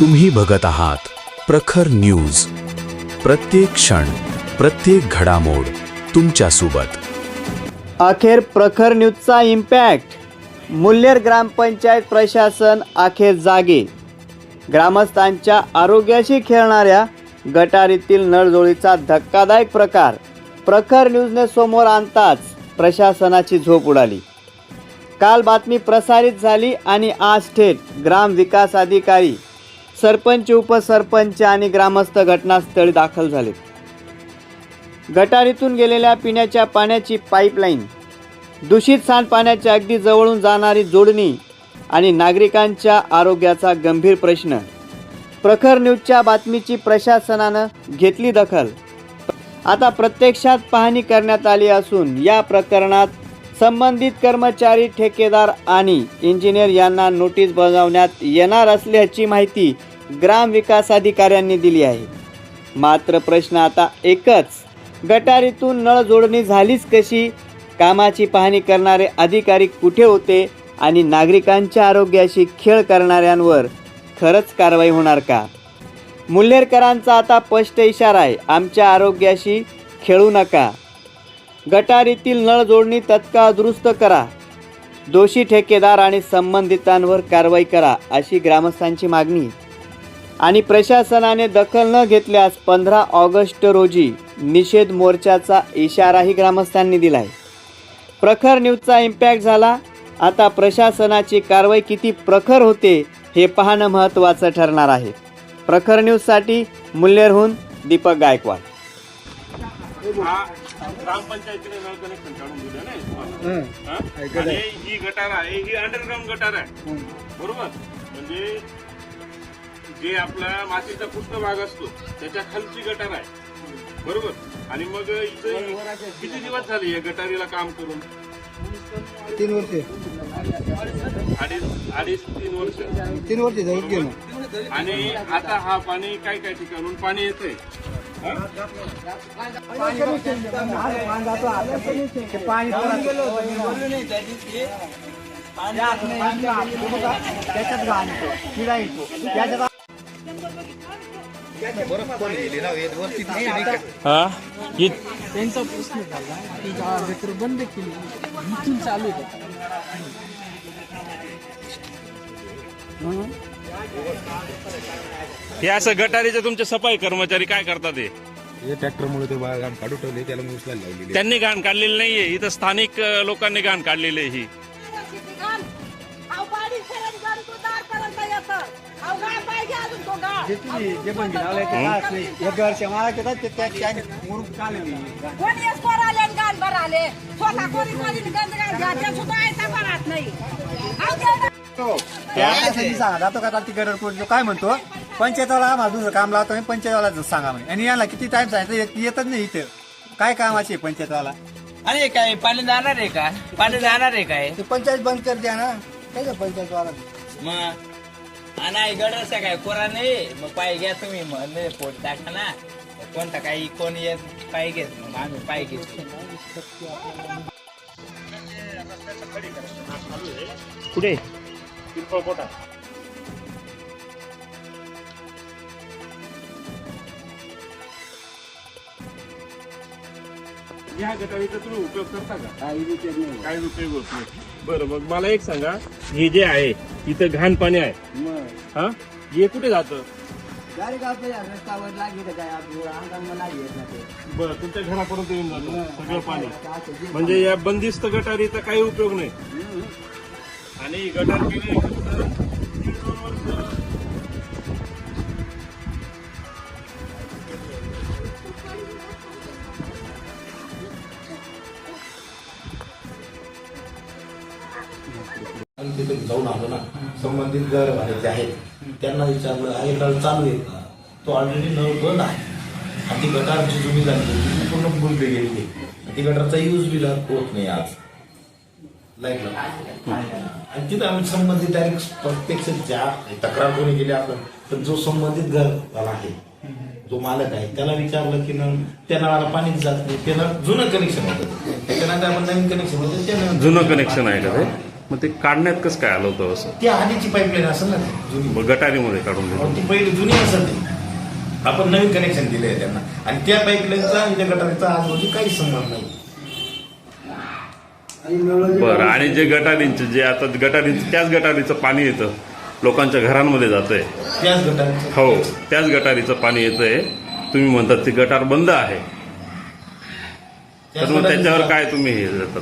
तुम्ही बघत आहात प्रखर न्यूज. प्रत्येक क्षण, प्रत्येक घडामोड तुमच्या सोबत. अखेर प्रखर न्यूजचा इम्पॅक्ट. मुल्हेर ग्रामपंचायत प्रशासन अखेर जागे. ग्रामस्थांच्या आरोग्याशी खेळणाऱ्या गटारीतील नळजोळीचा धक्कादायक प्रकार प्रखर न्यूजने समोर आणताच प्रशासनाची झोप उडाली. काल बातमी प्रसारित झाली आणि आज थेट ग्रामविकास अधिकारी, सरपंच, उपसरपंच आणि ग्रामस्थ घटनास्थळी दाखल झाले. गटारीतून गेलेल्या पिण्याच्या पाण्याची पाईपलाईन, दूषित सांडपाण्याच्या अगदी जवळून जाणारी जोडणी आणि नागरिकांच्या आरोग्याचा गंभीर प्रश्न. प्रखर न्यूजच्या बातमीची प्रशासनानं घेतली दखल. आता प्रत्यक्षात पाहणी करण्यात आली असून या प्रकरणात संबंधित कर्मचारी, ठेकेदार आणि इंजिनियर यांना नोटीस बजावण्यात येणार असल्याची माहिती ग्रामविकास अधिकाऱ्यांनी दिली आहे. मात्र प्रश्न आता एकच, गटारीतून नळ जोडणी झालीच कशी? कामाची पाहणी करणारे अधिकारी कुठे होते आणि नागरिकांच्या आरोग्याशी खेळ करणाऱ्यांवर खरंच कारवाई होणार का? मुल्हेरकरांचा आता स्पष्ट इशारा आहे, आमच्या आरोग्याशी खेळू नका. गटारीतील नळ जोडणी तत्काळ दुरुस्त करा. दोषी ठेकेदार आणि संबंधितांवर कारवाई करा, अशी ग्रामस्थांची मागणी. आणि प्रशासनाने दखल न घेतल्यास 15 ऑगस्ट रोजी निषेध मोर्चाचा इशाराही ग्रामस्थांनी दिलाय. प्रखर न्यूजचा इम्पॅक्ट झाला. आता प्रशासनाची कारवाई किती प्रखर होते हे पाहणं महत्त्वाचं ठरणार आहे. प्रखर न्यूजसाठी मुल्हेरहून दीपक गायकवाड. ग्रामपंचायतीने नळ कनेक्शन काढून दिलं नाही तुम्हाला. आणि ही गटार आहे, ही अंडरग्राउंड गटार आहे, बरोबर. म्हणजे जे आपला मातीचा पृष्ठभाग असतो त्याच्या खालची गटार आहे, बरोबर. आणि मग इथं किती दिवस झाले या गटारीला काम करून? 3 वर्ष. अडीच 3 वर्ष. 3 वर्ष जाऊ गेलं. आणि आता हा पाणी काय काय ठिकाणून पाणी येतंय. त्यांचा प्रश्न झाला की गटर बंद केली, इथून चालू होतं. हे असं गटारीचे तुमचे सफाई कर्मचारी काय करतात? हे ट्रॅक्टरमुळे ते घाण काढून ठेवले, त्याला उचलायला लावलेली. त्यांनी घाण काढलेली नाहीये, इथं स्थानिक लोकांनी घाण काढलेली आहे. ही जे पण एक वर्ष मला घेतात ते त्याने मुरुम काढलेली. जातो का ती गटर कोण काय म्हणतो, पंचायतवाला आम्हाला दुसरं काम लावतो आणि पंचायतवाला सांगा म्हणे. आणि याला किती टाइम सांगितलं येतच नाही. इथे काय कामाचे पंचायतवाला? अरे काय पाणी जाणार आहे का? पाणी जाणार आहे काय? ते पंचायत बंद कर द्या ना. काय पंचायतवाला मग आणि गडरचा काय कोरा नाही, मग पाय घ्या तुम्ही. मग नाही पोट टाका ना. कोणता काही कोण येत पाय घेत, मग आम्ही पाय घेत. कुठे? पिंपळकोटा. या गटारीचा तुम्ही उपयोग करता का? काही उपयोग होत नाही. बरं, मग मला एक सांगा, हे जे आहे इथं घाण पाणी आहे, हा, हे कुठे जातं? रस्त्यावर लागेल काय बरं, तुमच्या घरापर्यंत येऊन जातं सगळं पाणी. म्हणजे या बंदिस्त गटारीचा काही उपयोग नाही. आणि गटार केली तिथे जाऊन आलो ना, संबंधित घरमालक जे आहेत त्यांना विचारलं, आहे नळ चालू आहे का? तो ऑलरेडी नळ बंद आहे. आणि ती गटारची जुनी झाली ती पूर्ण बुजली गेली. ती गटारचा यूज बी होत नाही आज लाईटला. आणि तिथं आम्ही संबंधित डायरेक्ट प्रत्यक्ष ज्या तक्रार कोणी केली आपण, तर जो संबंधित घरवाला आहे, जो मालक आहे, त्याला विचारलं की त्या नळाला पाणीच जात नाही. त्याला जुनं कनेक्शन होतं, त्याच्यानंतर आपण नवीन कनेक्शन होतं. जुनं कनेक्शन आहे का ते? मग ते काढण्यात कसं काय आलं होतं असं? ती आधीची पाईपलाईन असेल ना ती जुनी. मग गटारीमध्ये काढून अहो, दिलं. ती पहिली जुनी असेल ती. आपण नवीन कनेक्शन दिले आहे त्यांना आणि त्या पाईपलाईनचा आणि त्या गटारीचा आजूबाजू काहीच संबंध नाही. बरं, आणि जे गटारींचे जे आता गटारींचं त्याच गटारीचं पाणी येतं लोकांच्या घरांमध्ये जातंय. त्याच गटारीचं हो, त्याच गटारीचं पाणी येतंय. तुम्ही म्हणतात ते गटार बंद आहे, तर मग त्याच्यावर काय तुम्ही हे देतात?